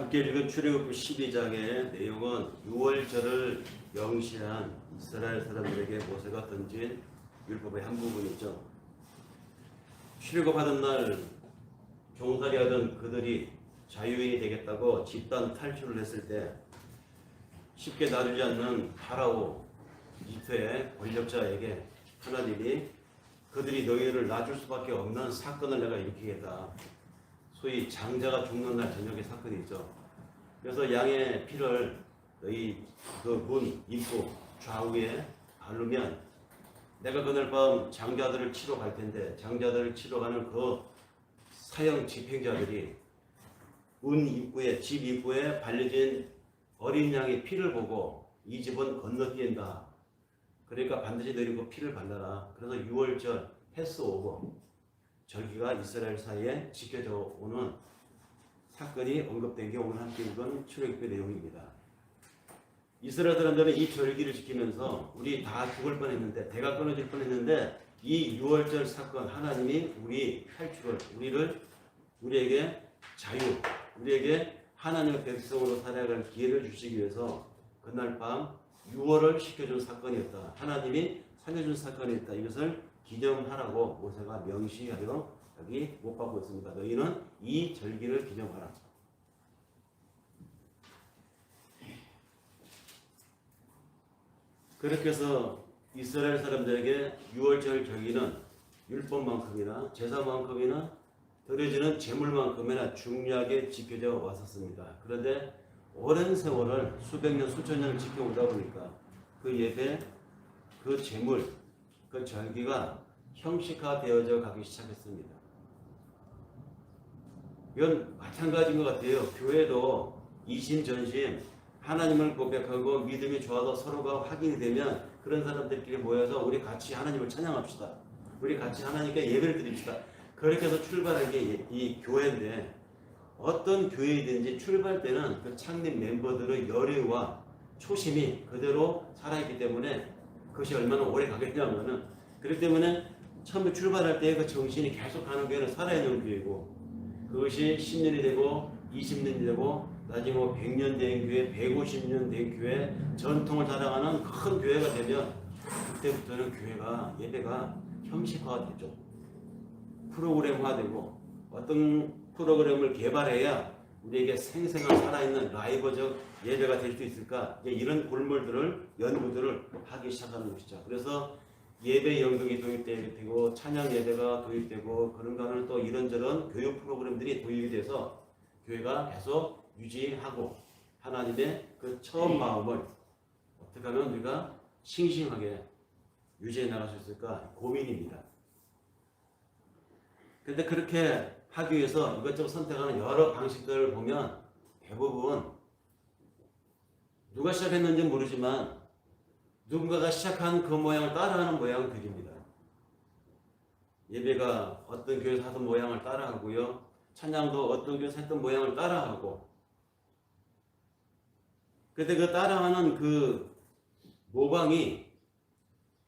함께 읽은 출애굽기 12장의 내용은 6월절을 명시한 이스라엘 사람들에게 모세가 던진 율법의 한 부분이죠. 출애굽하던 날 종살이하던 그들이 자유인이 되겠다고 집단 탈출을 했을 때 쉽게 놔두지 않는 파라오 이집트의 권력자에게 하나님이 그들이 너희를 놔줄 수밖에 없는 사건을 내가 일으키겠다. 소위 장자가 죽는 날 저녁의 사건이죠. 그래서 양의 피를 너희 그 문 입구 좌우에 바르면 내가 그날 밤 장자들을 치러 갈 텐데 장자들을 치러 가는 그 사형 집행자들이 문 입구에 집 입구에 발려진 어린 양의 피를 보고 이 집은 건너뛴다. 그러니까 반드시 너희 그 피를 발라라. 그래서 6월절 패스오버 절기가 이스라엘 사이에 지켜져 오는 사건이 언급된 게 오늘 함께 읽은 출애굽기 내용입니다. 이스라엘 사람들은 이 절기를 지키면서 우리 다 죽을 뻔했는데 대가 끊어질 뻔했는데 이 6월절 사건 하나님이 우리 탈출을 우리에게 자유 우리에게 하나님의 백성으로 살아갈 기회를 주시기 위해서 그날 밤 6월을 시켜준 사건이었다. 하나님이 살려준 사건이었다. 이것을 기념하라고 모세가 명시하여 여기 못 받고 있습니다. 너희는 이 절기를 기념하라. 그렇게 해서 이스라엘 사람들에게 6월절 절기는 율법만큼이나 제사만큼이나 드려지는 제물만큼이나 중요하게 지켜져 왔었습니다. 그런데 오랜 세월을 수백 년 수천 년을 지켜오다 보니까 그 예배, 그 제물, 그 절기가 형식화되어져 가기 시작했습니다. 이건 마찬가지인 것 같아요. 교회도 이심전심 하나님을 고백하고 믿음이 좋아서 서로가 확인이 되면 그런 사람들끼리 모여서 우리 같이 하나님을 찬양합시다. 우리 같이 하나님께 예배를 드립시다. 그렇게 해서 출발한 게 이 교회인데 어떤 교회이든지 출발 때는 그 창립 멤버들의 열의와 초심이 그대로 살아있기 때문에 그것이 얼마나 오래 가겠냐면은 그렇기 때문에 처음에 출발할 때 그 정신이 계속 가는 교회는 살아있는 교회고 그것이 10년이 되고 20년이 되고 나중에 뭐 100년 된 교회, 150년 된 교회, 전통을 자랑하는 큰 교회가 되면 그때부터는 교회가 예배가 형식화가 되죠. 프로그램화되고 어떤 프로그램을 개발해야 우리에게 생생한 살아있는 라이브적 예배가 될 수 있을까? 이런 골몰들을 연구들을 하기 시작하는 것이죠. 그래서 예배 연극이 도입되고 찬양 예배가 도입되고 그런가 하는 또 이런저런 교육 프로그램들이 도입이 돼서 교회가 계속 유지하고 하나님의 그 처음 마음을 어떻게 하면 우리가 싱싱하게 유지해 나갈 수 있을까 고민입니다. 그런데 그렇게 하기 위해서 이것저것 선택하는 여러 방식들을 보면 대부분 누가 시작했는지 모르지만 누군가가 시작한 그 모양을 따라하는 모양들입니다. 예배가 어떤 교회에서 하던 모양을 따라하고요. 찬양도 어떤 교회에서 했던 모양을 따라하고 그런데 그 따라하는 그 모방이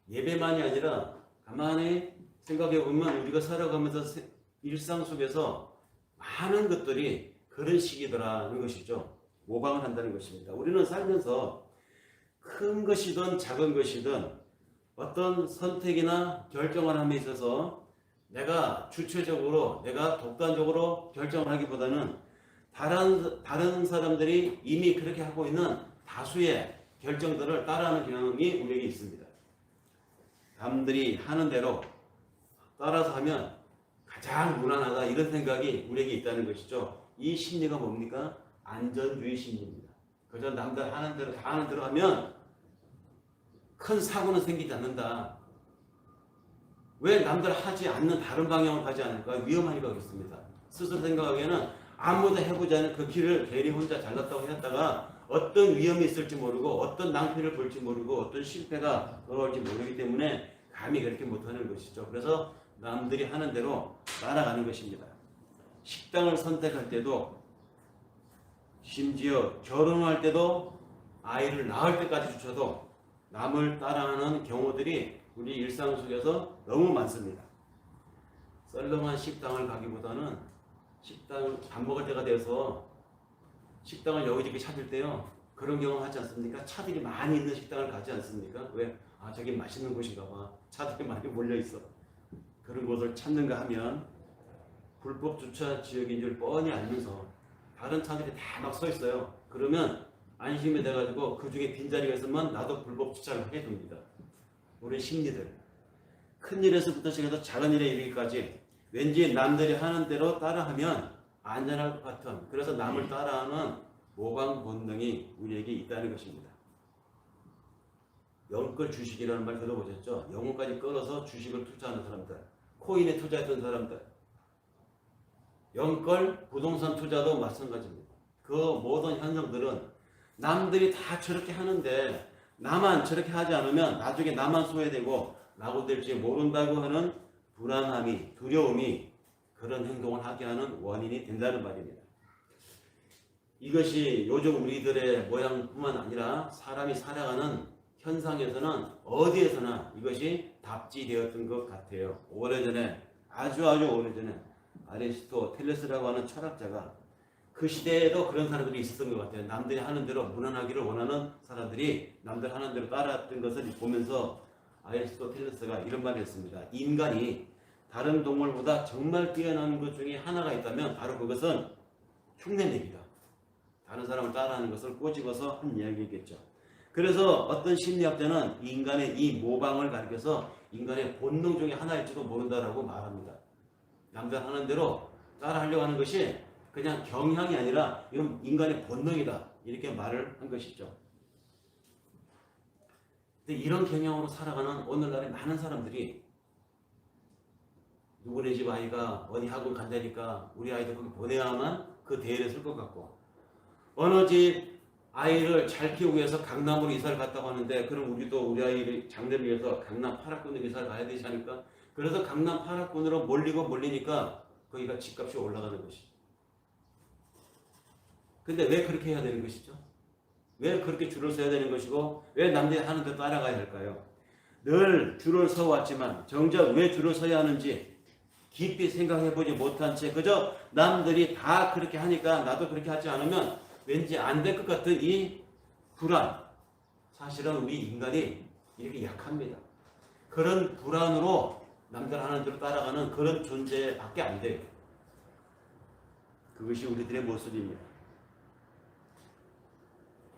예배만이 아니라 가만히 생각해 보면 우리가 살아가면서 일상 속에서 많은 것들이 그런 식이더라는 것이죠. 모방을 한다는 것입니다. 우리는 살면서 큰 것이든 작은 것이든 어떤 선택이나 결정을 함에 있어서 내가 주체적으로 내가 독단적으로 결정을 하기보다는 다른 사람들이 이미 그렇게 하고 있는 다수의 결정들을 따라하는 경향이 우리에게 있습니다. 남들이 하는 대로 따라서 하면 가장 무난하다 이런 생각이 우리에게 있다는 것이죠. 이 심리가 뭡니까? 안전주의 심리입니다. 그저 남들 하는 대로 다 하는 대로 하면 큰 사고는 생기지 않는다. 왜 남들 하지 않는 다른 방향으로 가지 않을까? 위험하니까 그렇습니다. 스스로 생각하기에는 아무도 해보지 않은 그 길을 괜히 혼자 잘났다고 했다가 어떤 위험이 있을지 모르고 어떤 낭패를 볼지 모르고 어떤 실패가 돌아올지 모르기 때문에 감히 그렇게 못하는 것이죠. 그래서 남들이 하는 대로 따라가는 것입니다. 식당을 선택할 때도 심지어 결혼할 때도 아이를 낳을 때까지 주셔도 남을 따라하는 경우들이 우리 일상 속에서 너무 많습니다. 썰렁한 식당을 가기보다는 식당 밥 먹을 때가 돼서 식당을 여기저기 찾을 때요. 그런 경험 하지 않습니까? 차들이 많이 있는 식당을 가지 않습니까? 왜? 아, 저기 맛있는 곳인가 봐. 차들이 많이 몰려 있어. 그런 곳을 찾는가 하면 불법 주차 지역인 줄 뻔히 알면서 다른 차들이 다 막 서 있어요. 그러면 안심이 돼가지고 그 중에 빈자리가 있으면 나도 불법 주차를 하게 됩니다. 우리 심리들. 큰 일에서부터 시작해서 작은 일에 이르기까지 왠지 남들이 하는 대로 따라하면 안전할 것 같은, 그래서 남을 따라하는 모방 본능이 우리에게 있다는 것입니다. 영끌 주식이라는 말 들어보셨죠? 영혼까지 끌어서 주식을 투자하는 사람들, 코인에 투자했던 사람들, 영끌 부동산 투자도 마찬가지입니다. 그 모든 현상들은 남들이 다 저렇게 하는데 나만 저렇게 하지 않으면 나중에 나만 소외되고 나고 될지 모른다고 하는 불안함이, 두려움이 그런 행동을 하게 하는 원인이 된다는 말입니다. 이것이 요즘 우리들의 모양뿐만 아니라 사람이 살아가는 현상에서는 어디에서나 이것이 답지되었던 것 같아요. 오래전에, 아주 오래전에 아리스토텔레스라고 하는 철학자가 그 시대에도 그런 사람들이 있었던 것 같아요. 남들이 하는 대로 무난하기를 원하는 사람들이 남들 하는 대로 따라했던 것을 보면서 아리스토텔레스가 이런 말을 했습니다. 인간이 다른 동물보다 정말 뛰어난 것 중에 하나가 있다면 바로 그것은 흉내내기다. 다른 사람을 따라하는 것을 꼬집어서 한 이야기겠죠. 그래서 어떤 심리학자는 인간의 이 모방을 가리켜서 인간의 본능 중에 하나일지도 모른다라고 말합니다. 남들 하는 대로 따라하려고 하는 것이 그냥 경향이 아니라 이건 인간의 본능이다. 이렇게 말을 한 것이죠. 근데 이런 경향으로 살아가는 오늘날의 많은 사람들이 누구네 집 아이가 어디 학원 간다니까 우리 아이도 거기 보내야만 그 대회에 설 것 같고, 어느 집 아이를 잘 키우기 위해서 강남으로 이사를 갔다고 하는데 그럼 우리도 우리 아이를 장래를 위해서 강남 8학군으로 이사를 가야 되지 않을까? 그래서 강남 8학군으로 몰리니까 거기가 집값이 올라가는 것이죠. 근데 왜 그렇게 해야 되는 것이죠? 왜 그렇게 줄을 서야 되는 것이고 왜 남들이 하는 대로 따라가야 할까요? 늘 줄을 서왔지만 정작 왜 줄을 서야 하는지 깊이 생각해보지 못한 채 그저 남들이 다 그렇게 하니까 나도 그렇게 하지 않으면 왠지 안 될 것 같은 이 불안. 사실은 우리 인간이 이렇게 약합니다. 그런 불안으로 남들 하는 대로 따라가는 그런 존재밖에 안 돼요. 그것이 우리들의 모습입니다.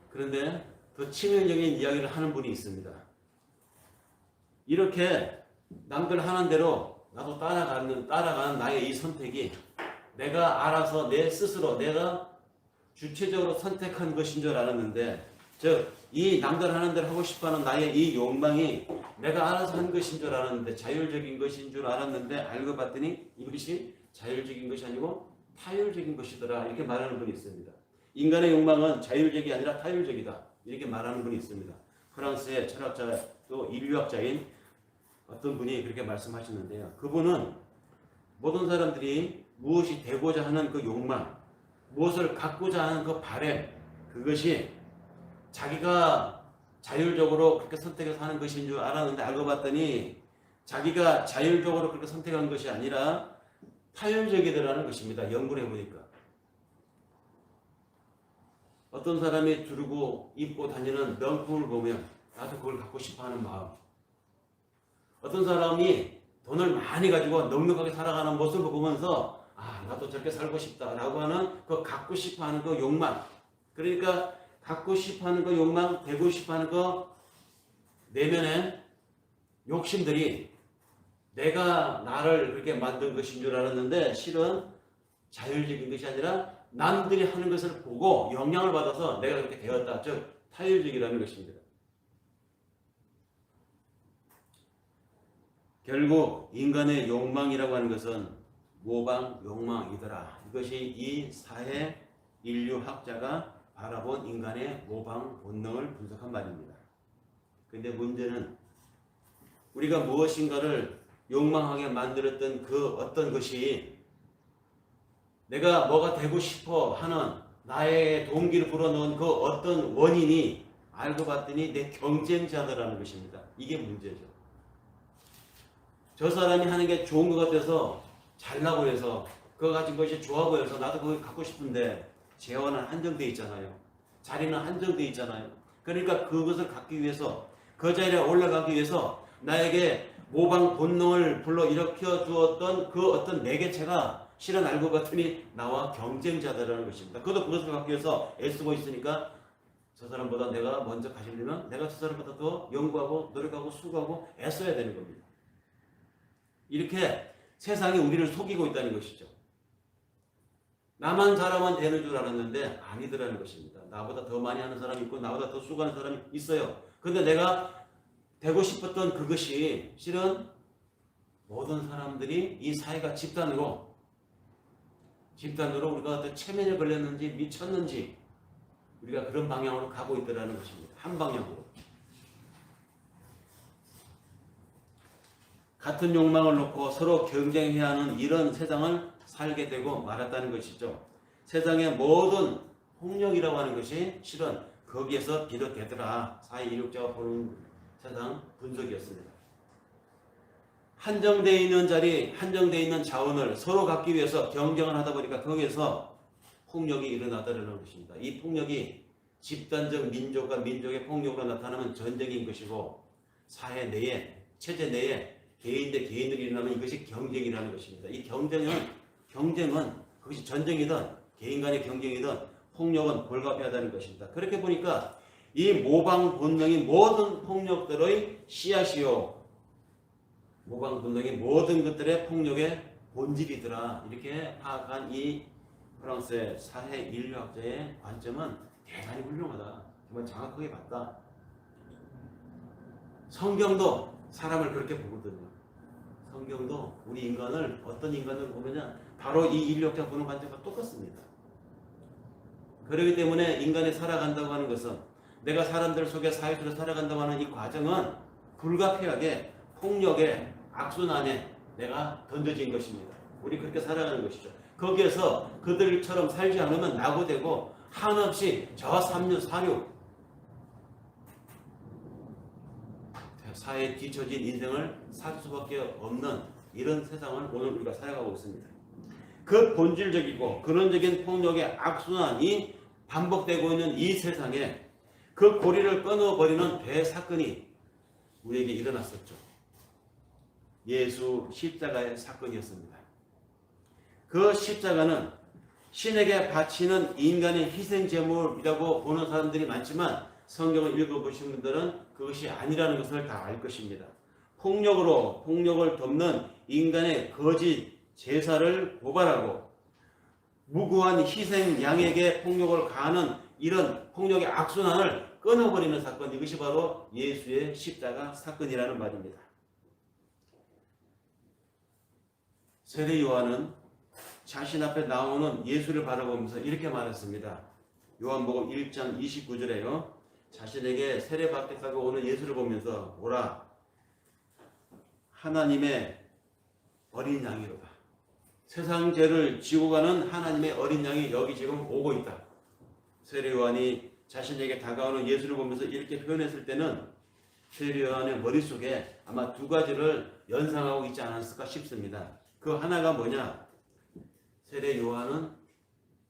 그런데 더 치명적인 이야기를 하는 분이 있습니다. 이렇게 남들 하는 대로 나도 따라가는 나의 이 선택이 내가 알아서 내 스스로 내가 주체적으로 선택한 것인 줄 알았는데, 즉 이 남들 하는 대로 하고 싶어하는 나의 이 욕망이 내가 알아서 한 것인 줄 알았는데, 자율적인 것인 줄 알았는데 알고 봤더니 이것이 자율적인 것이 아니고 타율적인 것이더라. 이렇게 말하는 분이 있습니다. 인간의 욕망은 자율적이 아니라 타율적이다. 이렇게 말하는 분이 있습니다. 프랑스의 철학자 또 인류학자인 어떤 분이 그렇게 말씀하시는데요. 그분은 모든 사람들이 무엇이 되고자 하는 그 욕망, 무엇을 갖고자 하는 그 바램, 그것이 자기가 자율적으로 그렇게 선택해서 하는 것인 줄 알았는데 알고 봤더니 자기가 자율적으로 그렇게 선택한 것이 아니라 타율적이더라는 것입니다. 연구를 해보니까. 어떤 사람이 두르고 입고 다니는 명품을 보면 나도 그걸 갖고 싶어하는 마음. 어떤 사람이 돈을 많이 가지고 넉넉하게 살아가는 모습을 보면서 나도 저렇게 살고 싶다라고 하는 그 갖고 싶어하는 그 욕망. 그러니까 갖고 싶어하는 그 욕망, 되고 싶어하는 그 내면의 욕심들이 내가 나를 그렇게 만든 것인 줄 알았는데 실은 자율적인 것이 아니라 남들이 하는 것을 보고 영향을 받아서 내가 그렇게 되었다. 즉 타율적이라는 것입니다. 결국 인간의 욕망이라고 하는 것은 모방 욕망이더라. 이것이 이 사회 인류학자가 바라본 인간의 모방 본능을 분석한 말입니다. 그런데 문제는 우리가 무엇인가를 욕망하게 만들었던 그 어떤 것이 내가 뭐가 되고 싶어 하는 나의 동기를 불어넣은 그 어떤 원인이 알고 봤더니 내 경쟁자더라는 것입니다. 이게 문제죠. 저 사람이 하는 게 좋은 것 같아서 잘나 보여서 그거 가진 것이 좋아 보여서 나도 그걸 갖고 싶은데 재원은 한정되어 있잖아요. 자리는 한정되어 있잖아요. 그러니까 그것을 갖기 위해서, 그 자리에 올라가기 위해서 나에게 모방 본능을 불러일으켜 주었던 그 어떤 매개체가 실은 알고 봤더니 나와 경쟁자다라는 것입니다. 그것도 그것을 갖기 위해서 애쓰고 있으니까 저 사람보다 내가 먼저 가시려면 내가 저 사람보다 더 연구하고 노력하고 수고하고 애써야 되는 겁니다. 이렇게 세상이 우리를 속이고 있다는 것이죠. 나만 잘하면 되는 줄 알았는데 아니더라는 것입니다. 나보다 더 많이 하는 사람이 있고 나보다 더 수고하는 사람이 있어요. 근데 내가 되고 싶었던 그것이 실은 모든 사람들이 이 사회가 집단으로 우리가 어떤 체면에 걸렸는지 미쳤는지 우리가 그런 방향으로 가고 있더라는 것입니다. 한 방향으로. 같은 욕망을 놓고 서로 경쟁해야 하는 이런 세상을 살게 되고 말았다는 것이죠. 세상의 모든 폭력이라고 하는 것이 실은 거기에서 비롯되더라. 사회인육자가 보는 세상 분석이었습니다. 한정되어 있는 자리, 한정되어 있는 자원을 서로 갖기 위해서 경쟁을 하다 보니까 거기에서 폭력이 일어나더라는 것입니다. 이 폭력이 집단적 민족과 민족의 폭력으로 나타나면 전쟁인 것이고 사회 내에, 체제 내에 개인 대 개인으로 일어나면 이것이 경쟁이라는 것입니다. 이 경쟁은 그것이 전쟁이든 개인 간의 경쟁이든 폭력은 불가피하다는 것입니다. 그렇게 보니까 이 모방 본능이 모든 폭력들의 씨앗이요. 모방 본능이 모든 것들의 폭력의 본질이더라. 이렇게 파악한 이 프랑스의 사회 인류학자의 관점은 대단히 훌륭하다. 정말 정확하게 봤다. 성경도 사람을 그렇게 보거든요. 성경도 우리 인간을 어떤 인간을 보느냐 바로 이 인류학자 보는 관점과 똑같습니다. 그렇기 때문에 인간이 살아간다고 하는 것은 내가 사람들 속에 사회 속에 살아간다고 하는 이 과정은 불가피하게 폭력의 악순환에 내가 던져진 것입니다. 우리 그렇게 살아가는 것이죠. 거기에서 그들처럼 살지 않으면 낙오되고 한없이 저하 삼류 사류 사회에 뒤처진 인생을 살 수밖에 없는 이런 세상을 오늘 우리가 살아가고 있습니다. 그 본질적이고 근원적인 폭력의 악순환이 반복되고 있는 이 세상에 그 고리를 끊어버리는 대사건이 우리에게 일어났었죠. 예수 십자가의 사건이었습니다. 그 십자가는 신에게 바치는 인간의 희생제물이라고 보는 사람들이 많지만 성경을 읽어보신 분들은 그것이 아니라는 것을 다 알 것입니다. 폭력을 덮는 인간의 거짓 제사를 고발하고 무고한 희생 양에게 폭력을 가하는 이런 폭력의 악순환을 끊어버리는 사건, 이것이 바로 예수의 십자가 사건이라는 말입니다. 세례 요한은 자신 앞에 나오는 예수를 바라보면서 이렇게 말했습니다. 요한복음 1장 29절에요. 자신에게 세례받겠다고 오는 예수를 보면서 오라 하나님의 어린 양이로다. 세상 죄를 지고 가는 하나님의 어린 양이 여기 지금 오고 있다. 세례 요한이 자신에게 다가오는 예수를 보면서 이렇게 표현했을 때는 세례 요한의 머릿속에 아마 두 가지를 연상하고 있지 않았을까 싶습니다. 그 하나가 뭐냐? 세례 요한은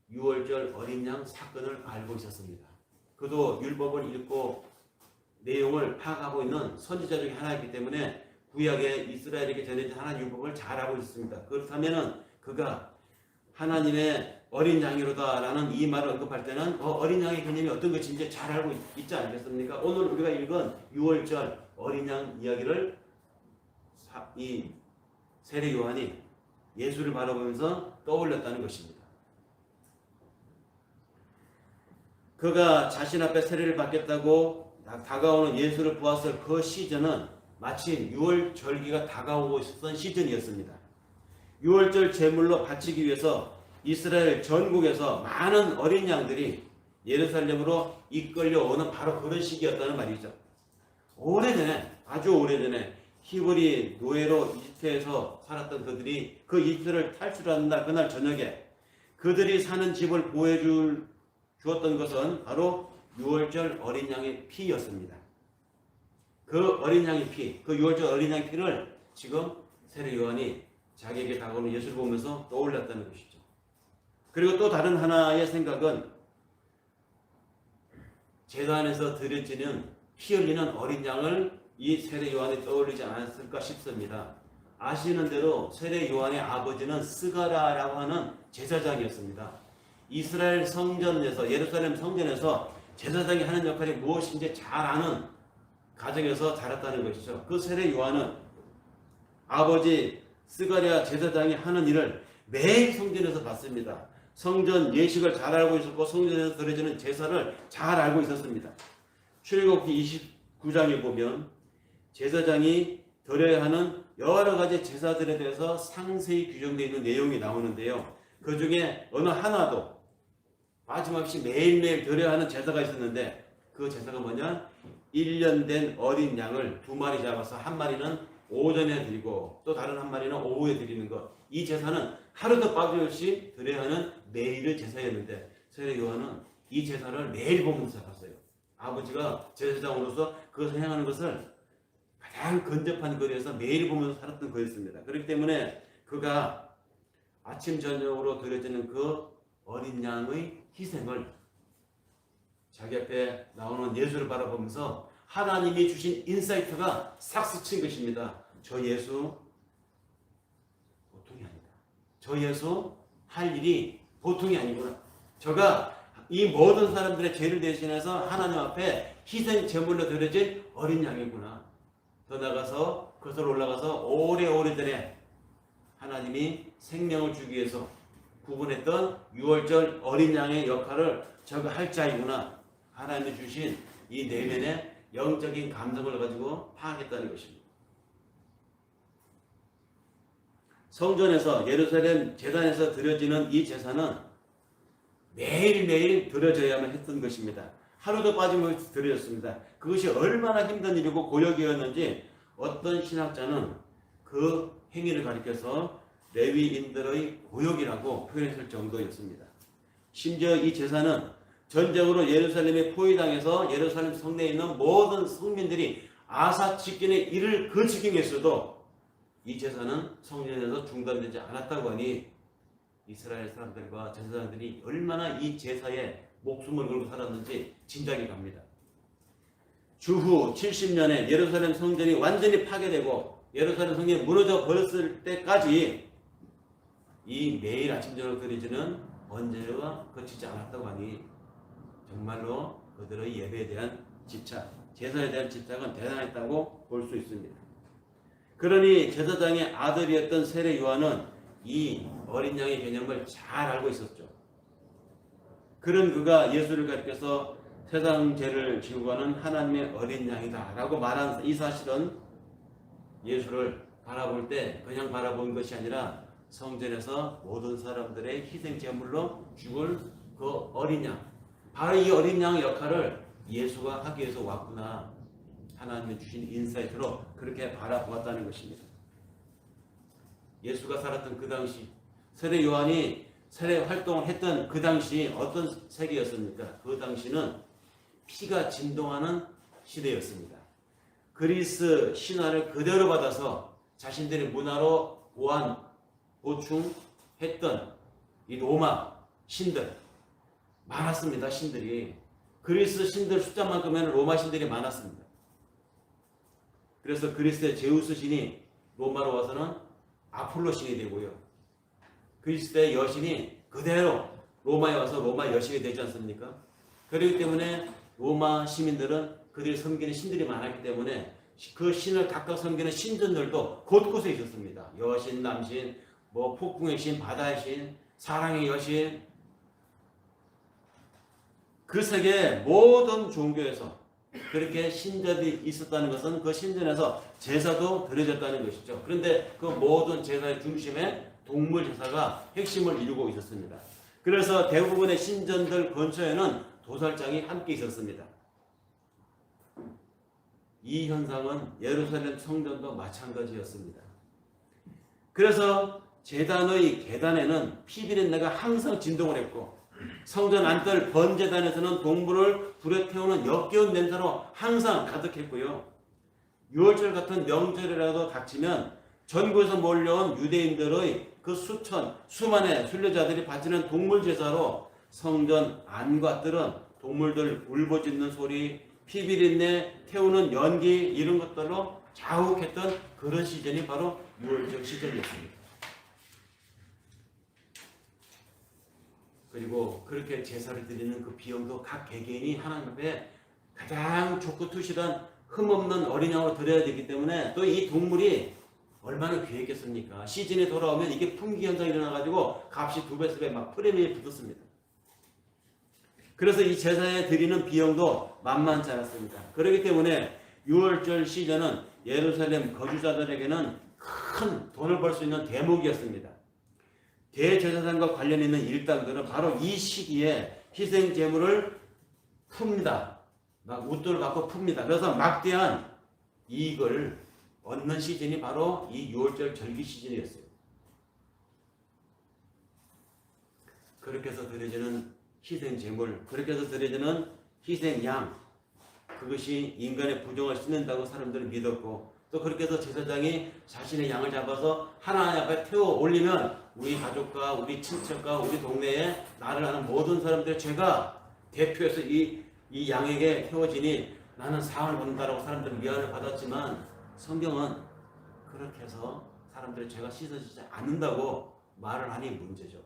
유월절 어린 양 사건을 알고 있었습니다. 그도 율법을 읽고 내용을 파악하고 있는 선지자 중에 하나이기 때문에 구약의 이스라엘에게 전해진 하나님 율법을 잘 알고 있습니다. 그렇다면 그가 하나님의 어린 양이로다 라는 이 말을 언급할 때는 어린 양의 개념이 어떤 것인지 잘 알고 있지 않겠습니까? 오늘 우리가 읽은 유월절 어린 양 이야기를 이 세례 요한이 예수를 바라보면서 떠올렸다는 것입니다. 그가 자신 앞에 세례를 받겠다고 다가오는 예수를 보았을 그 시즌은 마침 유월절기가 다가오고 있었던 시즌이었습니다. 유월절 제물로 바치기 위해서 이스라엘 전국에서 많은 어린 양들이 예루살렘으로 이끌려 오는 바로 그런 시기였다는 말이죠. 오래전에, 아주 오래전에 히브리 노예로 이집트에서 살았던 그들이 그 이집트를 탈출하는 날, 그날 저녁에 그들이 사는 집을 보호해 주었던 것은 바로 유월절 어린 양의 피였습니다. 그 어린 양의 피, 그 유월절 어린 양의 피를 지금 세례 요한이 자기에게 다가오는 예수를 보면서 떠올렸다는 것이죠. 그리고 또 다른 하나의 생각은 제단에서 드려지는 피 흘리는 어린 양을 이 세례 요한이 떠올리지 않았을까 싶습니다. 아시는 대로 세례 요한의 아버지는 스가랴라고 하는 제사장이었습니다. 이스라엘 성전에서, 예루살렘 성전에서 제사장이 하는 역할이 무엇인지 잘 아는 가정에서 자랐다는 것이죠. 그 세례 요한은 아버지 스가랴 제사장이 하는 일을 매일 성전에서 봤습니다. 성전 예식을 잘 알고 있었고 성전에서 드려지는 제사를 잘 알고 있었습니다. 출애굽기 29장에 보면 제사장이 드려야 하는 여러 가지 제사들에 대해서 상세히 규정되어 있는 내용이 나오는데요. 그 중에 어느 하나도 빠짐없이 매일매일 드려야 하는 제사가 있었는데 그 제사가 뭐냐? 1년 된 어린 양을 2마리 잡아서 한 마리는 오전에 드리고 또 다른 한 마리는 오후에 드리는 것. 이 제사는 하루도 빠짐없이 드려야 하는 매일의 제사였는데 세례 요한은 이 제사를 매일 보면서 살았어요. 아버지가 제사장으로서 그것을 행하는 것을 가장 근접한 거리에서 매일 보면서 살았던 거였습니다. 그렇기 때문에 그가 아침 저녁으로 드려지는 그 어린 양의 희생을 자기 앞에 나오는 예수를 바라보면서 하나님이 주신 인사이트가 싹 스친 것입니다. 저 예수 보통이 아니다. 저 예수 할 일이 보통이 아니구나. 저가 이 모든 사람들의 죄를 대신해서 하나님 앞에 희생 제물로 드려진 어린 양이구나. 더 나가서 그것을 올라가서 오래오래전에 하나님이 생명을 주기 위해서 구분했던 6월절 어린 양의 역할을 저가 할 자이구나. 하나님이 주신 이 내면의 영적인 감성을 가지고 파악했다는 것입니다. 성전에서 예루살렘 제단에서 드려지는 이 제사는 매일매일 드려져야만 했던 것입니다. 하루도 빠짐없이 드려졌습니다. 그것이 얼마나 힘든 일이고 고역이었는지 어떤 신학자는 그 행위를 가리켜서 레위인들의 고역이라고 표현했을 정도였습니다. 심지어 이 제사는 전쟁으로 예루살렘에 포위당해서 예루살렘 성내에 있는 모든 성민들이 아사 집권의 일을 그 지경에서도 이 제사는 성전에서 중단되지 않았다고 하니 이스라엘 사람들과 제사장들이 얼마나 이 제사에 목숨을 걸고 살았는지 짐작이 갑니다. 주후 70년에 예루살렘 성전이 완전히 파괴되고 예루살렘 성전이 무너져 버렸을 때까지 이 매일 아침 저녁 드려지는 번제가 거치지 않았다고 하니 정말로 그들의 예배에 대한 집착, 제사에 대한 집착은 대단했다고 볼 수 있습니다. 그러니 제사장의 아들이었던 세례 요한은 이 어린 양의 개념을 잘 알고 있었죠. 그런 그가 예수를 가리켜서 세상 죄를 지고 가는 하나님의 어린 양이다 라고 말한 이 사실은 예수를 바라볼 때 그냥 바라본 것이 아니라 성전에서 모든 사람들의 희생 제물로 죽을 그 어린 양, 바로 이 어린 양의 역할을 예수가 하기 위해서 왔구나. 하나님이 주신 인사이트로 그렇게 바라보았다는 것입니다. 예수가 살았던 그 당시, 세례 요한이 세례 활동을 했던 그 당시 어떤 세계였습니까? 그 당시는 피가 진동하는 시대였습니다. 그리스 신화를 그대로 받아서 자신들의 문화로 보충했던 이 로마 신들 많았습니다. 신들이 그리스 신들 숫자만큼은 로마 신들이 많았습니다. 그래서 그리스의 제우스 신이 로마로 와서는 아폴로 신이 되고요. 그리스의 여신이 그대로 로마에 와서 로마 여신이 되지 않습니까? 그렇기 때문에 로마 시민들은 그들이 섬기는 신들이 많았기 때문에 그 신을 각각 섬기는 신전들도 곳곳에 있었습니다. 여신, 남신, 폭풍의 신, 바다의 신, 사랑의 여신. 그 세계 모든 종교에서 그렇게 신전이 있었다는 것은 그 신전에서 제사도 드려졌다는 것이죠. 그런데 그 모든 제사의 중심에 동물 제사가 핵심을 이루고 있었습니다. 그래서 대부분의 신전들 근처에는 도살장이 함께 있었습니다. 이 현상은 예루살렘 성전도 마찬가지였습니다. 그래서 제단의 계단에는 피비린내가 항상 진동을 했고 성전 안뜰 번제단에서는 동물을 불에 태우는 역겨운 냄새로 항상 가득했고요. 6월절 같은 명절이라도 닥치면 전국에서 몰려온 유대인들의 그 수만의 순례자들이 바치는 동물 제사로 성전 안과 뜰은 동물들 울부짖는 소리, 피비린내, 태우는 연기 이런 것들로 자욱했던 그런 시즌이 바로 유월절 시즌이었습니다. 그리고 그렇게 제사를 드리는 그 비용도 각 개개인이 하나님 앞에 가장 좋고 투실한 흠없는 어린 양으로 드려야 되기 때문에 또 이 동물이 얼마나 귀했겠습니까? 시즌이 돌아오면 이게 품귀 현상이 일어나가지고 값이 2배, 3배 막 프리미엄이 붙었습니다. 그래서 이 제사에 드리는 비용도 만만치 않았습니다. 그렇기 때문에 6월절 시즌은 예루살렘 거주자들에게는 큰 돈을 벌 수 있는 대목이었습니다. 대제사장과 관련 있는 일당들은 바로 이 시기에 희생 제물을 풉니다. 막 웃돈을 갖고 풉니다. 그래서 막대한 이익을 얻는 시즌이 바로 이 6월절 절기 시즌이었어요. 그렇게 해서 드려지는 희생 제물, 그렇게 해서 드려지는 희생 양, 그것이 인간의 부정을 씻는다고 사람들은 믿었고, 또 그렇게 해서 제사장이 자신의 양을 잡아서 하나님 앞에 태워 올리면 우리 가족과 우리 친척과 우리 동네에 나를 아는 모든 사람들의 죄가 대표해서 이 양에게 태워지니 나는 사함을 받는다라고 사람들은 미안을 받았지만, 성경은 그렇게 해서 사람들의 죄가 씻어지지 않는다고 말을 하니 문제죠.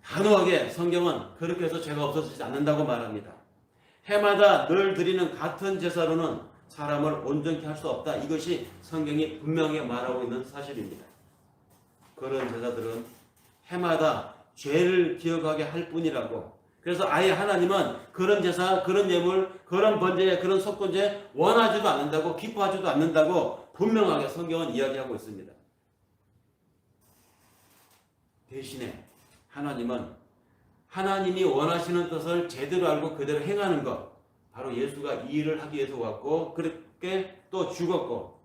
단호하게 성경은 그렇게 해서 죄가 없어지지 않는다고 말합니다. 해마다 늘 드리는 같은 제사로는 사람을 온전케 할 수 없다. 이것이 성경이 분명히 말하고 있는 사실입니다. 그런 제사들은 해마다 죄를 기억하게 할 뿐이라고. 그래서 아예 하나님은 그런 제사, 그런 예물, 그런 번제, 그런 속건제 원하지도 않는다고, 기뻐하지도 않는다고 분명하게 성경은 이야기하고 있습니다. 대신에 하나님은 하나님이 원하시는 뜻을 제대로 알고 그대로 행하는 것, 바로 예수가 이 일을 하기 위해서 왔고 그렇게 또 죽었고,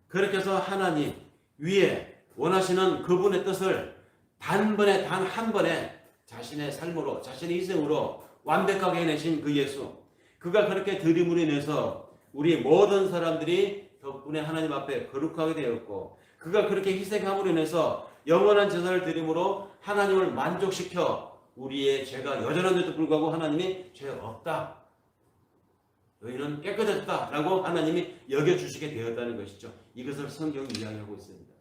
그렇게 해서 하나님 위에 원하시는 그분의 뜻을 단번에 단 한 번에 자신의 삶으로, 자신의 희생으로 완벽하게 해내신 그 예수, 그가 그렇게 드림으로 인해서 우리 모든 사람들이 덕분에 하나님 앞에 거룩하게 되었고, 그가 그렇게 희생함으로 인해서 영원한 제사를 드림으로 하나님을 만족시켜 우리의 죄가 여전한데도 불구하고 하나님이 죄 없다, 너희는 깨끗했다 라고 하나님이 여겨주시게 되었다는 것이죠. 이것을 성경이 이야기하고 있습니다.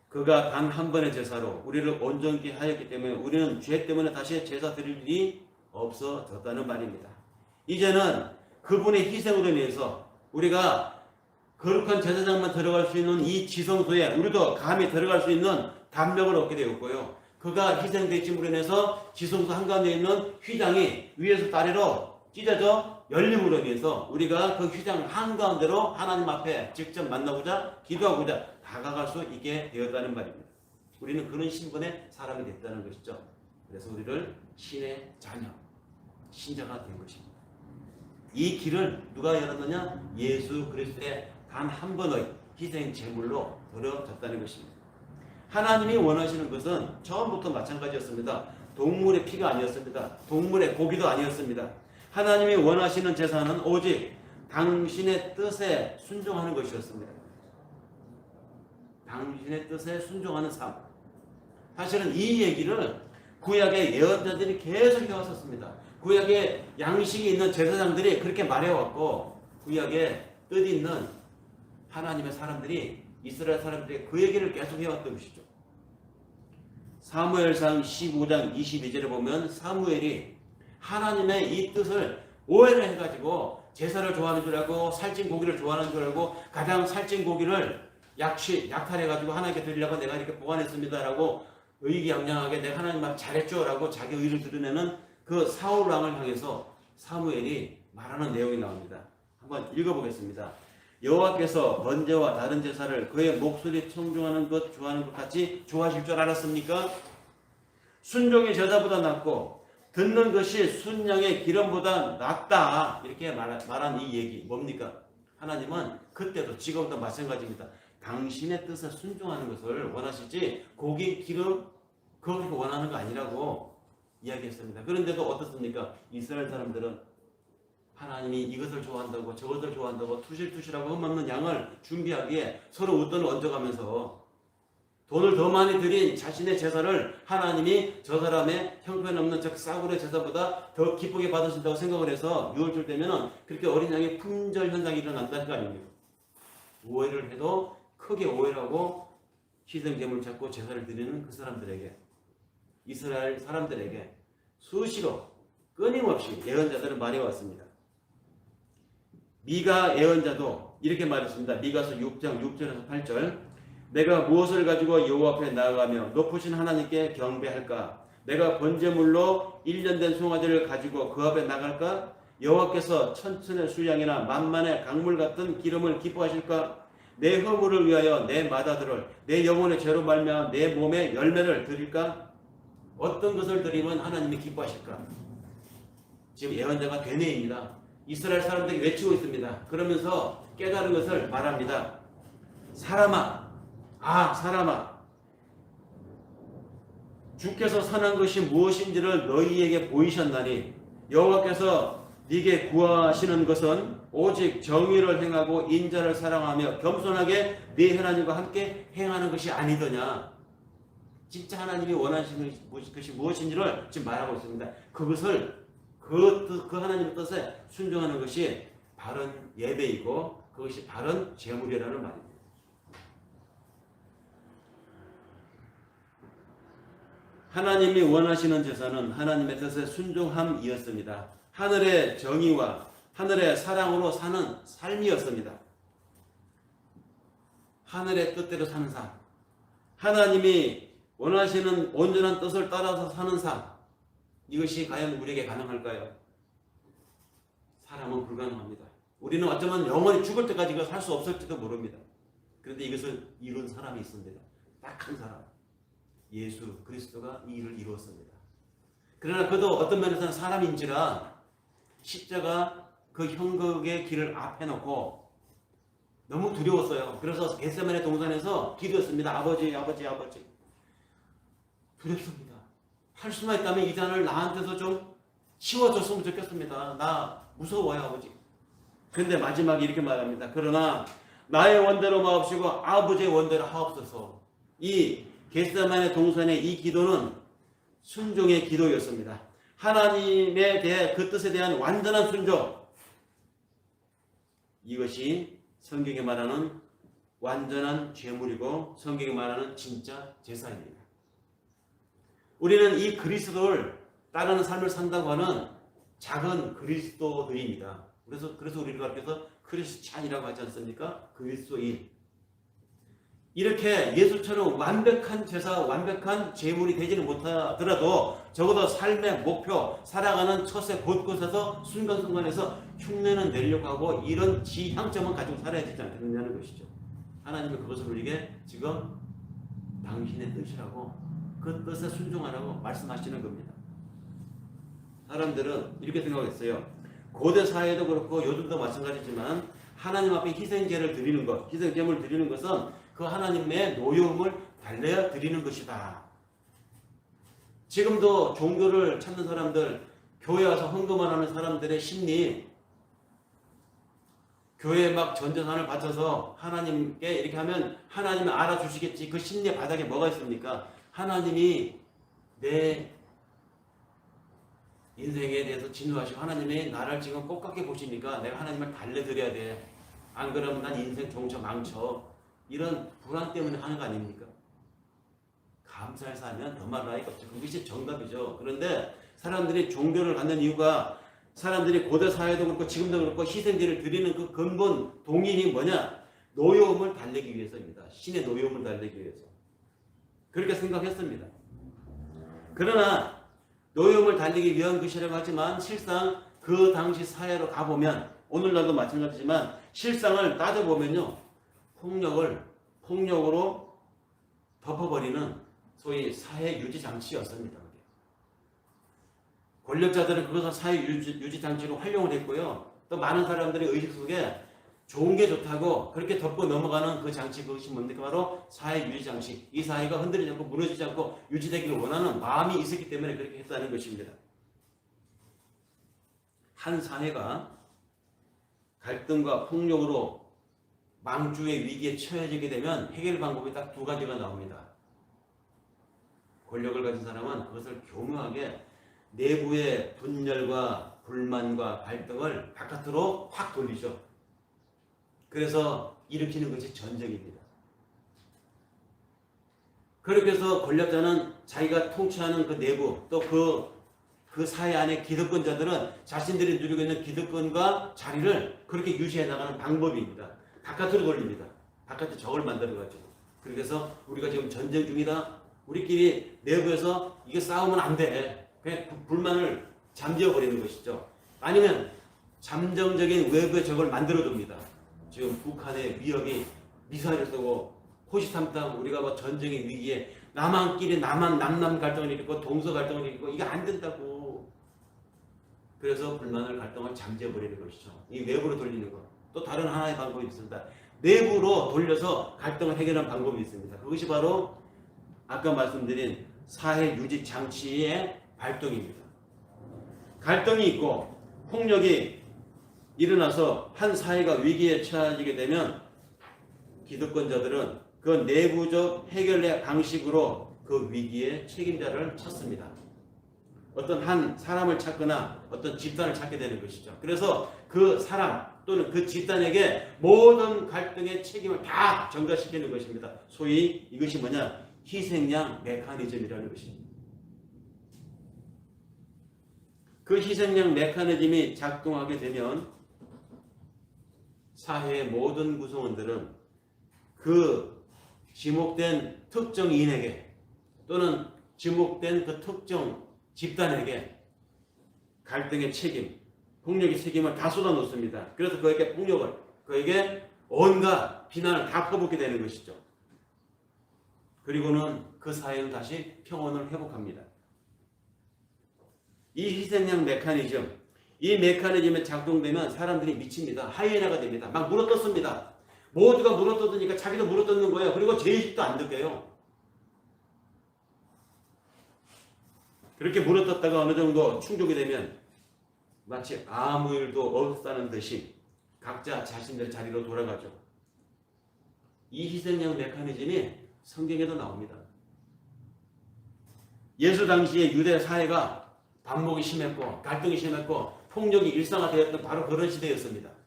그가 단 한 번의 제사로 우리를 온전케 하였기 때문에 우리는 죄 때문에 다시 제사 드릴 일이 없어졌다는 말입니다. 이제는 그분의 희생으로 인해서 우리가 거룩한 제사장만 들어갈 수 있는 이 지성소에 우리도 감히 들어갈 수 있는 담력을 얻게 되었고요. 그가 희생되심으로 인해서 지성소 한가운데 있는 휘장이 위에서 아래로 찢어져 열림으로 인해서 우리가 그 휘장 한가운데로 하나님 앞에 직접 만나고자 기도하고자 다가갈 수 있게 되었다는 말입니다. 우리는 그런 신분의 사람이 됐다는 것이죠. 그래서 우리를 신의 자녀, 신자가 된 것입니다. 이 길을 누가 열었느냐? 예수 그리스도의 단 한 번의 희생 제물로 드려졌다는 것입니다. 하나님이 원하시는 것은 처음부터 마찬가지였습니다. 동물의 피가 아니었습니다. 동물의 고기도 아니었습니다. 하나님이 원하시는 제사는 오직 당신의 뜻에 순종하는 것이었습니다. 당신의 뜻에 순종하는 삶. 사실은 이 얘기를 구약의 예언자들이 계속 해왔었습니다. 구약의 양식이 있는 제사장들이 그렇게 말해왔고, 구약의 뜻 있는 하나님의 사람들이, 이스라엘 사람들이 그 얘기를 계속 해왔던 것이죠. 사무엘상 15장 22절에 보면 사무엘이 하나님의 이 뜻을 오해를 해가지고 제사를 좋아하는 줄 알고 살찐 고기를 좋아하는 줄 알고 가장 살찐 고기를 약탈해가지고 하나님께 드리려고 내가 이렇게 보관했습니다 라고 의기양양하게 내가 하나님 말 잘했죠 라고 자기 의를 드러내는 그 사울 왕을 향해서 사무엘이 말하는 내용이 나옵니다. 한번 읽어보겠습니다. 여호와께서 번제와 다른 제사를 그의 목소리 청중하는 것 좋아하는 것 같이 좋아하실 줄 알았습니까? 순종이 제사보다 낫고 듣는 것이 순양의 기름보다 낫다, 이렇게 말한 이 얘기 뭡니까? 하나님은 그때도 지금도 마찬가지입니다. 당신의 뜻에 순종하는 것을 원하시지 고기, 기름 그렇게 원하는 거 아니라고 이야기했습니다. 그런데도 어떻습니까? 이스라엘 사람들은 하나님이 이것을 좋아한다고 저것을 좋아한다고 투실투실하고 흠없는 양을 준비하기에 서로 웃돈을 얹어가면서 돈을 더 많이 들인 자신의 제사를 하나님이 저 사람의 형편없는 저 싸구려 제사보다 더 기쁘게 받으신다고 생각을 해서 유월절 되면은 그렇게 어린 양의 품절 현상이 일어난다는 거 아닙니까? 오해를 해도 크게 오해를 하고 희생제물을 잡고 제사를 드리는 그 사람들에게, 이스라엘 사람들에게 수시로 끊임없이 예언자들은 말해왔습니다. 미가 예언자도 이렇게 말했습니다. 미가서 6장 6절에서 8절. 내가 무엇을 가지고 여호와 앞에 나아가며 높으신 하나님께 경배할까? 내가 번제물로 1년 된 송아지를 가지고 그 앞에 나갈까? 여호와께서 천천의 수양이나 만만의 강물 같은 기름을 기뻐하실까? 내 허물을 위하여 내 마다들을, 내 영혼의 죄로 말미암아 내 몸의 열매를 드릴까? 어떤 것을 드리면 하나님이 기뻐하실까? 지금 예언자가 되뇌입니다. 이스라엘 사람들이 외치고 있습니다. 그러면서 깨달은 것을 말합니다. 사람아, 사람아, 주께서 선한 것이 무엇인지를 너희에게 보이셨나니 여호와께서 네게 구하시는 것은 오직 정의를 행하고 인자를 사랑하며 겸손하게 네 하나님과 함께 행하는 것이 아니더냐. 진짜 하나님이 원하시는 것이 무엇인지를 지금 말하고 있습니다. 그것을 그 하나님의 뜻에 순종하는 것이 바른 예배이고 그것이 바른 제물이라는 말입니다. 하나님이 원하시는 제사는 하나님의 뜻에 순종함이었습니다. 하늘의 정의와 하늘의 사랑으로 사는 삶이었습니다. 하늘의 뜻대로 사는 삶, 하나님이 원하시는 온전한 뜻을 따라서 사는 삶, 이것이 과연 우리에게 가능할까요? 사람은 불가능합니다. 우리는 어쩌면 영원히 죽을 때까지 이거 살 수 없을지도 모릅니다. 그런데 이것을 이룬 사람이 있습니다. 딱 한 사람, 예수 그리스도가 이 일을 이루었습니다. 그러나 그도 어떤 면에서는 사람인지라 십자가 그 형극의 길을 앞에 놓고 너무 두려웠어요. 그래서 겟세마네 동산에서 기도했습니다. 아버지, 아버지, 아버지. 두렵습니다. 할 수만 있다면 이 잔을 나한테서 좀 치워줬으면 좋겠습니다. 나 무서워요, 아버지. 그런데 마지막에 이렇게 말합니다. 그러나 나의 원대로 마옵시고 아버지의 원대로 하옵소서. 이 겟세마네 동산의 이 기도는 순종의 기도였습니다. 하나님에 대해 그 뜻에 대한 완전한 순종. 이것이 성경에 말하는 완전한 제물이고 성경에 말하는 진짜 제사입니다. 우리는 이 그리스도를 따르는 삶을 산다고 하는 작은 그리스도들입니다. 그래서 우리를 가르쳐서 크리스찬이라고 하지 않습니까? 그리스도인. 이렇게 예수처럼 완벽한 제사, 완벽한 제물이 되지는 못하더라도 적어도 삶의 목표, 살아가는 처세 곳곳에서 순간순간에서 흉내는 내려고 하고 이런 지향점은 가지고 살아야 되지 않겠느냐는 것이죠. 하나님은 그것을 우리에게 지금 당신의 뜻이라고, 그 뜻에 순종하라고 말씀하시는 겁니다. 사람들은 이렇게 생각했어요. 고대 사회도 그렇고 요즘도 마찬가지지만 하나님 앞에 희생제를 드리는 것, 희생제물을 드리는 것은 그 하나님의 노여움을 달래어 드리는 것이다. 지금도 종교를 찾는 사람들, 교회 와서 헌금을 하는 사람들의 심리, 교회에 막 전재산을 바쳐서 하나님께 이렇게 하면 하나님이 알아주시겠지. 그 심리의 바닥에 뭐가 있습니까? 하나님이 내 인생에 대해서 진노하시고 하나님이 나를 지금 똑같게 보시니까 내가 하나님을 달래드려야 돼. 안 그러면 난 인생 종쳐 망쳐. 이런 불안 때문에 하는 거 아닙니까? 감사히 살면 더 말할 나위가 없죠. 그것이 정답이죠. 그런데 사람들이 종교를 갖는 이유가, 사람들이 고대 사회도 그렇고 지금도 그렇고 희생제를 드리는 그 근본 동인이 뭐냐? 노여움을 달래기 위해서입니다. 신의 노여움을 달래기 위해서. 그렇게 생각했습니다. 그러나 노여움을 달래기 위한 것이라고 하지만 실상 그 당시 사회로 가보면, 오늘날도 마찬가지지만 실상을 따져보면요, 폭력으로 덮어버리는 소위 사회 유지 장치였습니다. 권력자들은 그것을 사회 유지 장치로 활용을 했고요. 또 많은 사람들의 의식 속에 좋은 게 좋다고 그렇게 덮고 넘어가는 그 장치, 그것이 뭡니까? 바로 사회 유지 장치. 이 사회가 흔들리지 않고 무너지지 않고 유지되기를 원하는 마음이 있었기 때문에 그렇게 했다는 것입니다. 한 사회가 갈등과 폭력으로 망주의 위기에 처해지게 되면 해결 방법이 딱 두 가지가 나옵니다. 권력을 가진 사람은 그것을 교묘하게 내부의 분열과 불만과 갈등을 바깥으로 확 돌리죠. 그래서 일으키는 것이 전쟁입니다. 그렇게 해서 권력자는 자기가 통치하는 그 내부 또 그 사회 안에 기득권자들은 자신들이 누리고 있는 기득권과 자리를 그렇게 유지해 나가는 방법입니다. 바깥으로 돌립니다. 바깥에 적을 만들어가지고. 그래서 우리가 지금 전쟁 중이다. 우리끼리 내부에서 이게 싸우면 안 돼. 그냥 불만을 잠재워버리는 것이죠. 아니면 잠정적인 외부의 적을 만들어둡니다. 지금 북한의 위협이 미사일을 쏘고 호시탐탐 우리가 뭐 전쟁의 위기에 남한끼리 남남 갈등을 일으키고 동서 갈등을 일으키고 이게 안 된다고. 그래서 불만을 갈등을 잠재워버리는 것이죠. 이 외부로 돌리는 것. 또 다른 하나의 방법이 있습니다. 내부로 돌려서 갈등을 해결하는 방법이 있습니다. 그것이 바로 아까 말씀드린 사회 유지 장치의 발동입니다. 갈등이 있고 폭력이 일어나서 한 사회가 위기에 처해지게 되면 기득권자들은 그 내부적 해결의 방식으로 그 위기의 책임자를 찾습니다. 어떤 한 사람을 찾거나 어떤 집단을 찾게 되는 것이죠. 그래서 그 사람 또는 그 집단에게 모든 갈등의 책임을 다 전가시키는 것입니다. 소위 이것이 뭐냐? 희생양 메커니즘이라는 것입니다. 그 희생양 메커니즘이 작동하게 되면 사회의 모든 구성원들은 그 지목된 특정인에게 또는 지목된 그 특정 집단에게 갈등의 책임, 폭력의 책임을 다 쏟아놓습니다. 그래서 그에게 폭력을, 그에게 온갖 비난을 다 퍼붓게 되는 것이죠. 그리고는 그 사회는 다시 평온을 회복합니다. 이 희생양 메커니즘, 이 메커니즘에 작동되면 사람들이 미칩니다. 하이에나가 됩니다. 막 물어뜯습니다. 모두가 물어뜯으니까 자기도 물어뜯는 거예요. 그리고 제의식도 안 느껴요. 그렇게 물어뜯다가 어느 정도 충족이 되면 마치 아무 일도 없다는 듯이 각자 자신들 자리로 돌아가죠. 이 희생양 메커니즘이 성경에도 나옵니다. 예수 당시의 유대 사회가 반목이 심했고 갈등이 심했고 폭력이 일상화되었던 바로 그런 시대였습니다.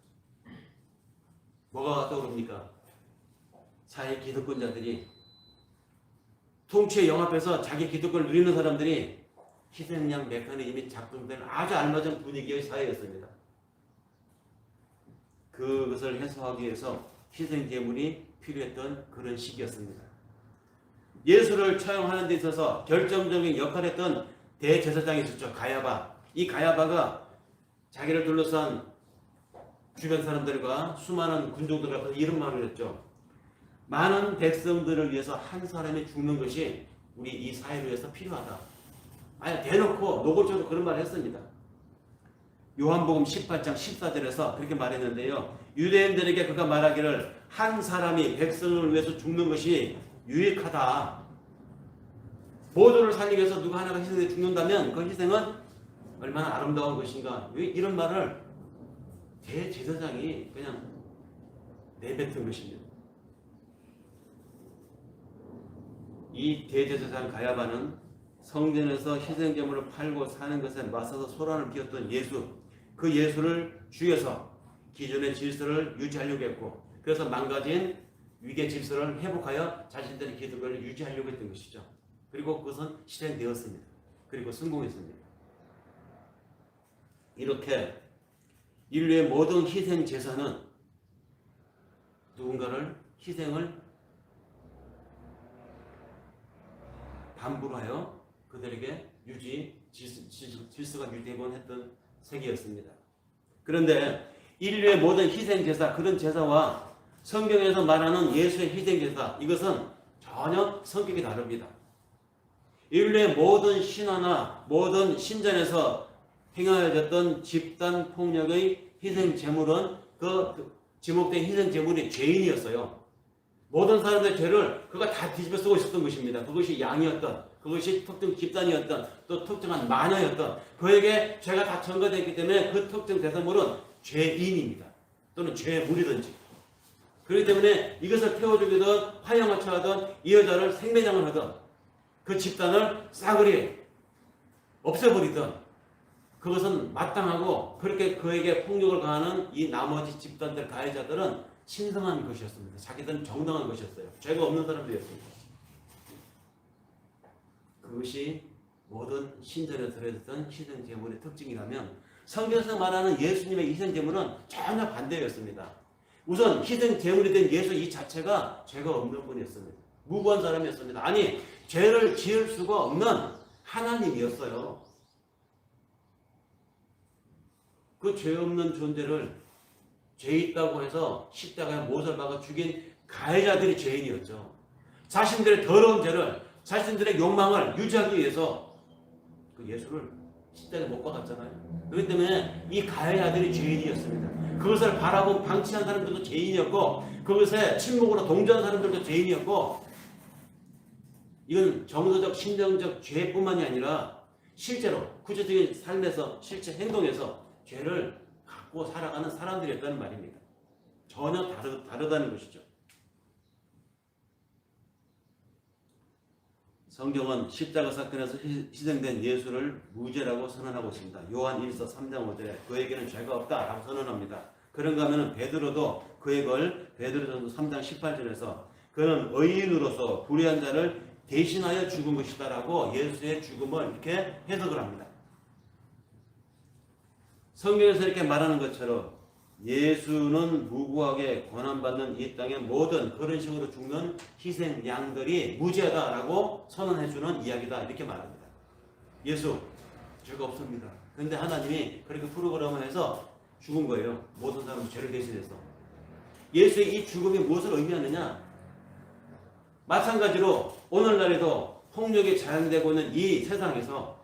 뭐가 떠오릅니까? 사회 기득권자들이 통치에 영합해서 자기 기득권을 누리는 사람들이 희생양 메커니즘이 작동되는 아주 알맞은 분위기의 사회였습니다. 그것을 해소하기 위해서 희생제물이 필요했던 그런 시기였습니다. 예수를 처형하는 데 있어서 결정적인 역할을 했던 대제사장이 있었죠. 가야바. 이 가야바가 자기를 둘러싼 주변 사람들과 수많은 군종들 앞에서 이런 말을 했죠. 많은 백성들을 위해서 한 사람이 죽는 것이 우리 이 사회를 위해서 필요하다. 아예 대놓고 노골적으로 그런 말을 했습니다. 요한복음 18장 14절에서 그렇게 말했는데요. 유대인들에게 그가 말하기를 한 사람이 백성을 위해서 죽는 것이 유익하다. 모두를 살리기 위해서 누가 하나가 희생해 죽는다면 그 희생은 얼마나 아름다운 것인가. 이런 말을 대제사장이 그냥 내뱉은 것입니다. 이 대제사장 가야바는 성전에서 희생제물을 팔고 사는 것에 맞서서 소란을 피웠던 예수, 그 예수를 죽여서 기존의 질서를 유지하려고 했고, 그래서 망가진 위계 질서를 회복하여 자신들의 기득권을 유지하려고 했던 것이죠. 그리고 그것은 실행되었습니다. 그리고 성공했습니다. 이렇게 인류의 모든 희생 제사는 누군가를 희생을 담보하여 그들에게 질서가 유지되곤 했던 세계였습니다. 그런데 인류의 모든 희생 제사, 그런 제사와 성경에서 말하는 예수의 희생 제사, 이것은 전혀 성격이 다릅니다. 인류의 모든 신화나 모든 신전에서 행하여졌던 집단 폭력의 희생 제물은 그 지목된 희생 제물이 죄인이었어요. 모든 사람들의 죄를 그가 다 뒤집어 쓰고 있었던 것입니다. 그것이 양이었던, 그것이 특정 집단이었던, 또 특정한 마녀였던, 그에게 죄가 다 전가되었기 때문에 그 특정 대상물은 죄인입니다. 또는 죄의 물이든지. 그렇기 때문에 이것을 태워주기든 화형을 하든 이 여자를 생매장을 하든 그 집단을 싸그리 없애버리든 그것은 마땅하고 그렇게 그에게 폭력을 가하는 이 나머지 집단들 가해자들은 신성한 것이었습니다. 자기들은 정당한 것이었어요. 죄가 없는 사람들이었습니다. 그것이 모든 신전에 들어있던 희생제물의 특징이라면 성경에서 말하는 예수님의 희생제물은 전혀 반대였습니다. 우선 희생제물이 된 예수 이 자체가 죄가 없는 분이었습니다. 무고한 사람이었습니다. 아니 죄를 지을 수가 없는 하나님이었어요. 그 죄 없는 존재를 죄 있다고 해서 십자가에 못을 박아 죽인 가해자들이 죄인이었죠. 자신들의 더러운 죄를 자신들의 욕망을 유지하기 위해서 그 예수를 십자가에 못 박았잖아요. 그렇기 때문에 이 가해자들이 죄인이었습니다. 그것을 바라고 방치한 사람들도 죄인이었고 그것에 침묵으로 동조한 사람들도 죄인이었고 이건 정서적 심정적 죄뿐만이 아니라 실제로 구체적인 삶에서 실제 행동에서 죄를 갖고 살아가는 사람들이었다는 말입니다. 전혀 다르다는 것이죠. 성경은 십자가 사건에서 희생된 예수를 무죄라고 선언하고 있습니다. 요한 1서 3장 5절에 그에게는 죄가 없다라고 선언합니다. 그런가 하면 베드로도 그의 걸 베드로전서 3장 18절에서 그는 의인으로서 불의한 자를 대신하여 죽은 것이다라고 예수의 죽음을 이렇게 해석을 합니다. 성경에서 이렇게 말하는 것처럼 예수는 무고하게 고난받는 이 땅의 모든 그런 식으로 죽는 희생 양들이 무죄하다라고 선언해주는 이야기다 이렇게 말합니다. 예수 죄가 없습니다. 그런데 하나님이 그렇게 프로그램을 해서 죽은 거예요. 모든 사람 죄를 대신해서. 예수의 이 죽음이 무엇을 의미하느냐? 마찬가지로 오늘날에도 폭력이 자행되고 있는 이 세상에서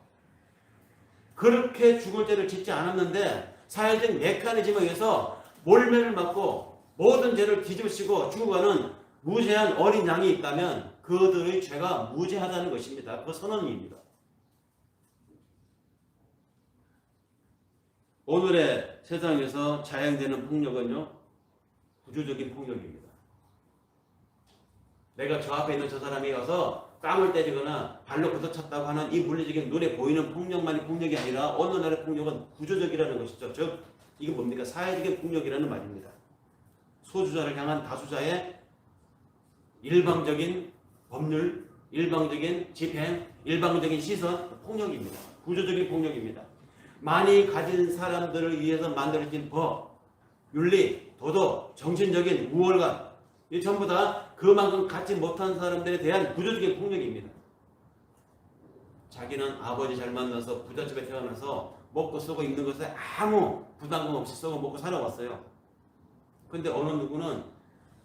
그렇게 죽을 죄를 짓지 않았는데 사회적 메커니즘에 의해서 몰매를 맞고 모든 죄를 뒤집으시고 죽어가는 무죄한 어린 양이 있다면 그들의 죄가 무죄하다는 것입니다. 그 선언입니다. 오늘의 세상에서 자행되는 폭력은요, 구조적인 폭력입니다. 내가 저 앞에 있는 저 사람이 와서 뺨을 때리거나 발로 걷어찼다고 하는 이 물리적인 눈에 보이는 폭력만이 폭력이 아니라 오늘날의 폭력은 구조적이라는 것이죠. 즉 이게 뭡니까? 사회적인 폭력이라는 말입니다. 소수자를 향한 다수자의 일방적인 법률, 일방적인 집행, 일방적인 시선, 폭력입니다. 구조적인 폭력입니다. 많이 가진 사람들을 위해서 만들어진 법, 윤리, 도덕, 정신적인 우월감 이 전부 다 그만큼 갖지 못한 사람들에 대한 구조적인 폭력입니다. 자기는 아버지 잘 만나서 부잣집에 태어나서 먹고 쓰고 입는 것에 아무 부담감 없이 쓰고 먹고 살아왔어요. 근데 어느 누구는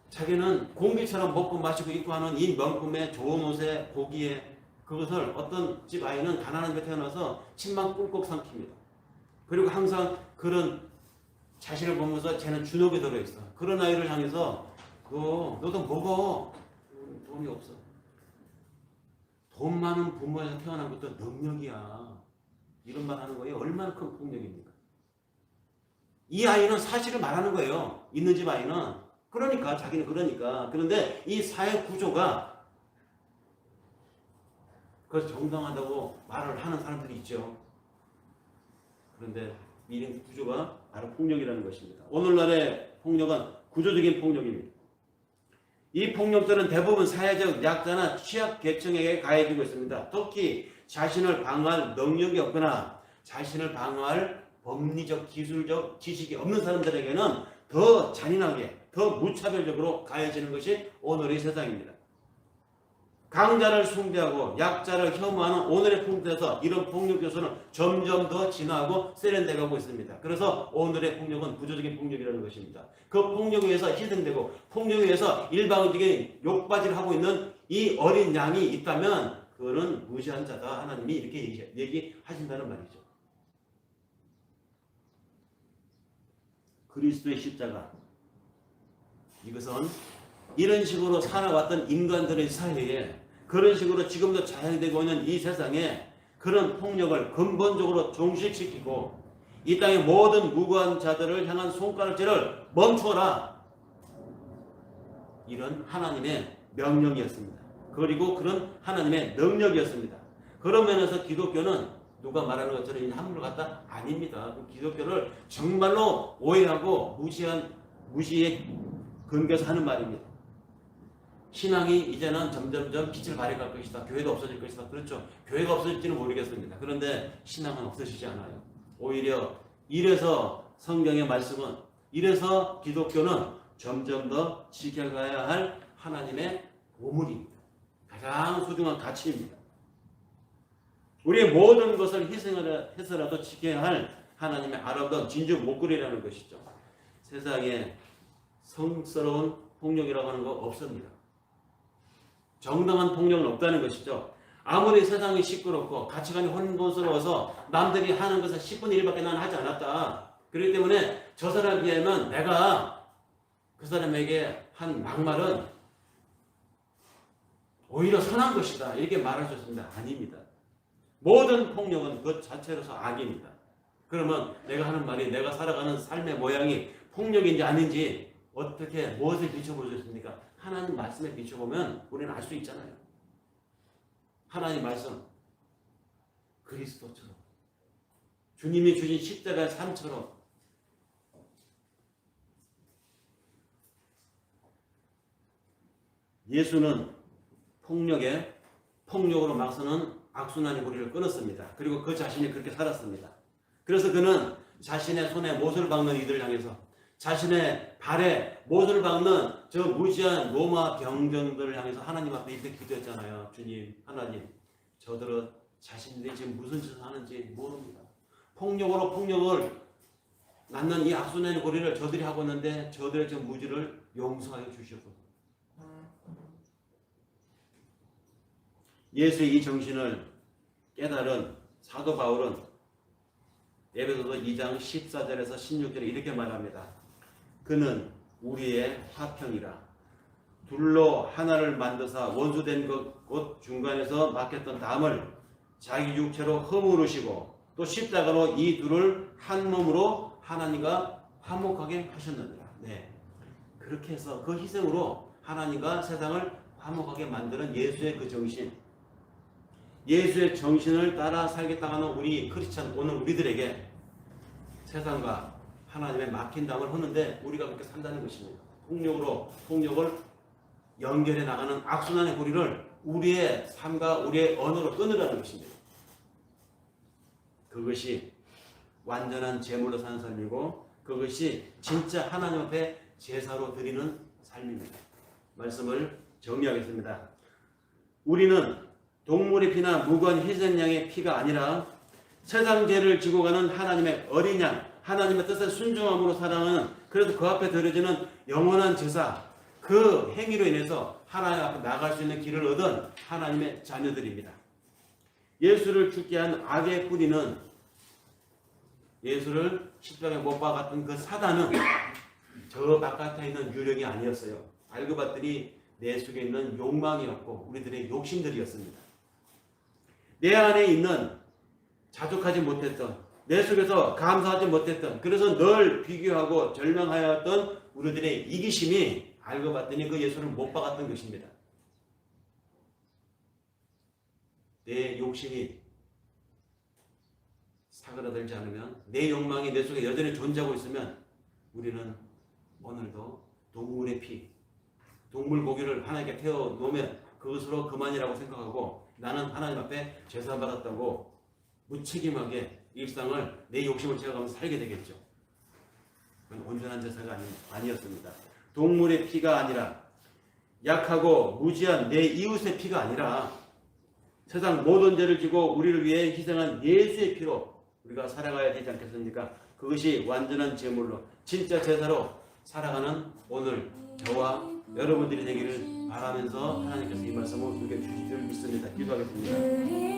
자기는 공기처럼 먹고 마시고 입고 하는 이 명품에 좋은 옷에 고기에 그것을 어떤 집 아이는 가난한 집에 태어나서 침만 꿀꺽 삼킵니다. 그리고 항상 그런 자신을 보면서 쟤는 주눅에 들어있어. 그런 아이를 향해서 너도 먹어. 돈이 없어. 돈 많은 부모에서 태어난 것도 능력이야. 이런 말 하는 거예요. 얼마나 큰 폭력입니까? 이 아이는 사실을 말하는 거예요. 있는 집 아이는. 그러니까 자기는 그러니까. 그런데 이 사회 구조가 그것이 정당하다고 말을 하는 사람들이 있죠. 그런데 이 구조가 바로 폭력이라는 것입니다. 오늘날의 폭력은 구조적인 폭력입니다. 이 폭력들은 대부분 사회적 약자나 취약계층에게 가해지고 있습니다. 특히 자신을 방어할 능력이 없거나 자신을 방어할 법리적, 기술적 지식이 없는 사람들에게는 더 잔인하게, 더 무차별적으로 가해지는 것이 오늘의 세상입니다. 강자를 숭배하고 약자를 혐오하는 오늘의 풍토에서 이런 폭력 요소는 점점 더 진화하고 세련돼가고 있습니다. 그래서 오늘의 폭력은 구조적인 폭력이라는 것입니다. 그 폭력에 의해서 희생되고 폭력에 의해서 일방적인 욕받이를 하고 있는 이 어린 양이 있다면 그거는 무시한 자다. 하나님이 이렇게 얘기하신다는 말이죠. 그리스도의 십자가, 이것은 이런 식으로 살아왔던 인간들의 사회에 그런 식으로 지금도 자행되고 있는 이 세상에 그런 폭력을 근본적으로 종식시키고 이 땅의 모든 무고한 자들을 향한 손가락질을 멈춰라. 이런 하나님의 명령이었습니다. 그리고 그런 하나님의 능력이었습니다. 그런 면에서 기독교는 누가 말하는 것처럼 함부로 갔다? 아닙니다. 기독교를 정말로 오해하고 무시에 근거해서 하는 말입니다. 신앙이 이제는 점점점 빛을 발해갈 것이다. 교회도 없어질 것이다. 그렇죠. 교회가 없어질지는 모르겠습니다. 그런데 신앙은 없어지지 않아요. 오히려 이래서 성경의 말씀은, 이래서 기독교는 점점 더 지켜가야 할 하나님의 보물입니다. 가장 소중한 가치입니다. 우리의 모든 것을 희생해서라도 지켜야 할 하나님의 아름다운 진주 목걸이라는 것이죠. 세상에 성스러운 폭력이라고 하는 거 없습니다. 정당한 폭력은 없다는 것이죠. 아무리 세상이 시끄럽고 가치관이 혼돈스러워서 남들이 하는 것을 10분의 1밖에 나는 하지 않았다. 그렇기 때문에 저 사람에 비하면 내가 그 사람에게 한 막말은 오히려 선한 것이다. 이렇게 말하셨습니다. 아닙니다. 모든 폭력은 그 자체로서 악입니다. 그러면 내가 하는 말이, 내가 살아가는 삶의 모양이 폭력인지 아닌지 어떻게, 무엇을 비춰볼 수 있습니까? 하나님 말씀에 비춰보면 우리는 알 수 있잖아요. 하나님 말씀, 그리스도처럼, 주님이 주신 십자가의 삶처럼 예수는 폭력으로 막서는 악순환의 고리를 끊었습니다. 그리고 그 자신이 그렇게 살았습니다. 그래서 그는 자신의 손에 못을 박는 이들을 향해서, 자신의 발에 못을 박는 저 무지한 로마 병정들을 향해서 하나님 앞에 이렇게 기도했잖아요. 주님, 하나님, 저들은 자신들이 지금 무슨 짓을 하는지 모릅니다. 폭력으로 폭력을 낳는 이 악순환의 고리를 저들이 하고 있는데 저들의 저 무지를 용서하여 주시옵소서. 예수의 이 정신을 깨달은 사도 바울은 에베소서 2장 14절에서 16절에 이렇게 말합니다. 그는 우리의 화평이라. 둘로 하나를 만드사 원수된 곧 중간에서 막혔던 담을 자기 육체로 허물으시고 또 십자가로 이 둘을 한 몸으로 하나님과 화목하게 하셨느니라. 네. 그렇게 해서 그 희생으로 하나님과 세상을 화목하게 만드는 예수의 그 정신, 예수의 정신을 따라 살겠다고 하는 우리 크리스찬, 오늘 우리들에게 세상과 하나님의 막힌 담을 허는데 우리가 그렇게 산다는 것입니다. 폭력을 연결해 나가는 악순환의 고리를 우리의 삶과 우리의 언어로 끊으라는 것입니다. 그것이 완전한 제물로 사는 삶이고, 그것이 진짜 하나님 앞에 제사로 드리는 삶입니다. 말씀을 정리하겠습니다. 우리는 동물의 피나 무고한 희생양의 피가 아니라 세상 죄를 지고 가는 하나님의 어린 양, 하나님의 뜻에 순종함으로 살아가는, 그래서 그 앞에 드려지는 영원한 제사, 그 행위로 인해서 하나님 앞에 나갈 수 있는 길을 얻은 하나님의 자녀들입니다. 예수를 죽게 한 악의 뿌리는, 예수를 십자가에 못 박았던 그 사단은 저 바깥에 있는 유령이 아니었어요. 알고 봤더니 내 속에 있는 욕망이었고 우리들의 욕심들이었습니다. 내 안에 있는 자족하지 못했던, 내 속에서 감사하지 못했던, 그래서 늘 비교하고 절망하였던 우리들의 이기심이 알고 봤더니 그 예수를 못 박았던 것입니다. 내 욕심이 사그라들지 않으면, 내 욕망이 내 속에 여전히 존재하고 있으면 우리는 오늘도 동물의 피, 동물 고기를 하나님께 태워 놓으면 그것으로 그만이라고 생각하고 나는 하나님 앞에 제사받았다고 무책임하게 일상을 내 욕심을 채워가면서 살게 되겠죠. 그건 온전한 제사가 아니었습니다. 동물의 피가 아니라, 약하고 무지한 내 이웃의 피가 아니라 세상 모든 죄를 지고 우리를 위해 희생한 예수의 피로 우리가 살아가야 되지 않겠습니까? 그것이 완전한 제물로, 진짜 제사로 살아가는 오늘 저와 여러분들이 되기를 바라면서 하나님께서 이 말씀을 우리에게 주실 줄 믿습니다. 기도하겠습니다.